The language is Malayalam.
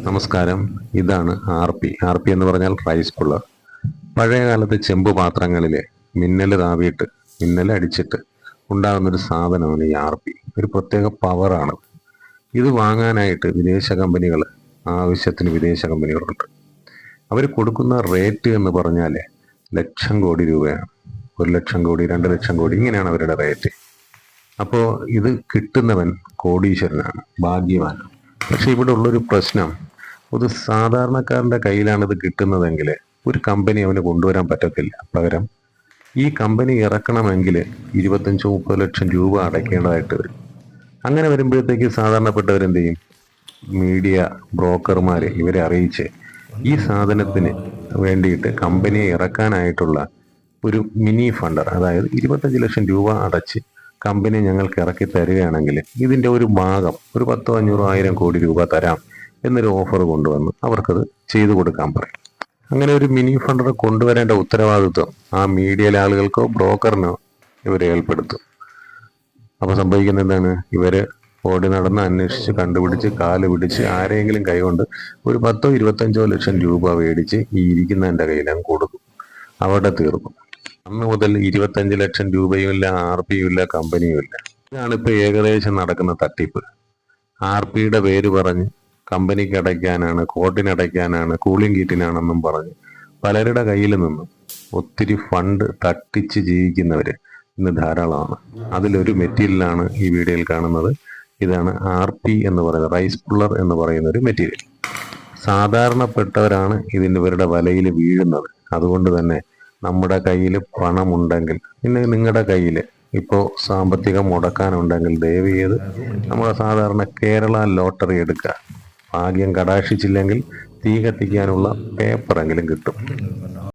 നമസ്കാരം. ഇതാണ് ആർ പി എന്ന് പറഞ്ഞാൽ റൈസ് പുള്ളർ. പഴയ കാലത്ത് ചെമ്പ് പാത്രങ്ങളിലെ മിന്നൽ താവിയിട്ട് മിന്നൽ അടിച്ചിട്ട് ഉണ്ടാകുന്നൊരു സാധനമാണ് ഈ ആർ പി. ഒരു പ്രത്യേക പവറാണ്. ഇത് വാങ്ങാനായിട്ട് വിദേശ കമ്പനികൾ, ആവശ്യത്തിന് വിദേശ കമ്പനികളുണ്ട്. അവർ കൊടുക്കുന്ന റേറ്റ് എന്ന് പറഞ്ഞാൽ ലക്ഷം കോടി രൂപയാണ്. 1,00,000 കോടി, 2,00,000 കോടി, ഇങ്ങനെയാണ് അവരുടെ റേറ്റ്. അപ്പോൾ ഇത് കിട്ടുന്നവൻ കോടീശ്വരനാണ്, ഭാഗ്യവാനാണ്. പക്ഷെ ഇവിടെ ഉള്ളൊരു പ്രശ്നം, ഒരു സാധാരണക്കാരൻ്റെ കയ്യിലാണ് ഇത് കിട്ടുന്നതെങ്കിൽ ഒരു കമ്പനി അവന് കൊണ്ടുവരാൻ പറ്റത്തില്ല. പകരം ഈ കമ്പനി ഇറക്കണമെങ്കിൽ 25-30 ലക്ഷം രൂപ അടയ്ക്കേണ്ടതായിട്ട് വരും. അങ്ങനെ വരുമ്പോഴത്തേക്ക് സാധാരണപ്പെട്ടവരെന്ത് ചെയ്യും? മീഡിയ ബ്രോക്കർമാർ ഇവരെ അറിയിച്ച് ഈ സാധനത്തിന് വേണ്ടിയിട്ട് കമ്പനിയെ ഇറക്കാനായിട്ടുള്ള ഒരു മിനി ഫണ്ടർ, അതായത് 25 ലക്ഷം രൂപ അടച്ച് കമ്പനി ഞങ്ങൾക്ക് ഇറക്കി തരികയാണെങ്കിൽ ഇതിൻ്റെ ഒരു ഭാഗം, ഒരു 10, 500, 1000 കോടി രൂപ തരാം എന്നൊരു ഓഫർ കൊണ്ടുവന്ന് അവർക്കത് ചെയ്തു കൊടുക്കാൻ പറയും. അങ്ങനെ ഒരു മിനി ഫണ്ടർ കൊണ്ടുവരേണ്ട ഉത്തരവാദിത്വം ആ മീഡിയയിലെ ആളുകൾക്കോ ബ്രോക്കറിനോ ഇവരെ ഏർപ്പെടുത്തും. അപ്പോൾ സംഭവിക്കുന്നത് എന്താണ്? ഇവര് ഓടി നടന്ന് അന്വേഷിച്ച് കണ്ടുപിടിച്ച് കാല് പിടിച്ച് ആരെങ്കിലും കൈകൊണ്ട് ഒരു 10, 25 ലക്ഷം രൂപ മേടിച്ച് ഈ ഇരിക്കുന്നതിൻ്റെ കയ്യിലും കൊടുക്കും. അവിടെ തീർക്കും. അന്ന് മുതൽ 25 ലക്ഷം രൂപയും ഇല്ല, ആർ പിയും ഇല്ല, കമ്പനിയും ഇല്ല. ഇതാണ് ഇപ്പൊ ഏകദേശം നടക്കുന്ന തട്ടിപ്പ്. ആർ പിയുടെ പേര് പറഞ്ഞ് കമ്പനിക്ക് അടയ്ക്കാനാണ്, കോട്ടിനടയ്ക്കാനാണ്, കൂളിംഗ് കീറ്റിനാണെന്നും പറഞ്ഞ് പലരുടെ കയ്യിൽ നിന്നും ഒത്തിരി ഫണ്ട് തട്ടിച്ച് ജീവിക്കുന്നവര് ഇന്ന് ധാരാളമാണ്. അതിലൊരു മെറ്റീരിയലാണ് ഈ വീഡിയോയിൽ കാണുന്നത്. ഇതാണ് ആർ പി എന്ന് പറയുന്നത്, റൈസ് പുള്ളർ എന്ന് പറയുന്ന ഒരു മെറ്റീരിയൽ. സാധാരണപ്പെട്ടവരാണ് ഇവരുടെ വലയിൽ വീഴുന്നത്. അതുകൊണ്ട് തന്നെ നമ്മുടെ കയ്യിൽ പണമുണ്ടെങ്കിൽ, പിന്നെ നിങ്ങളുടെ കയ്യിൽ ഇപ്പോൾ സാമ്പത്തികം മുടക്കാനുണ്ടെങ്കിൽ ദയവ് ചെയ്ത് നമ്മുടെ സാധാരണ കേരള ലോട്ടറി എടുക്കുക. ഭാഗ്യം കടാക്ഷിച്ചില്ലെങ്കിൽ തീ കത്തിക്കാനുള്ള പേപ്പറെങ്കിലും കിട്ടും.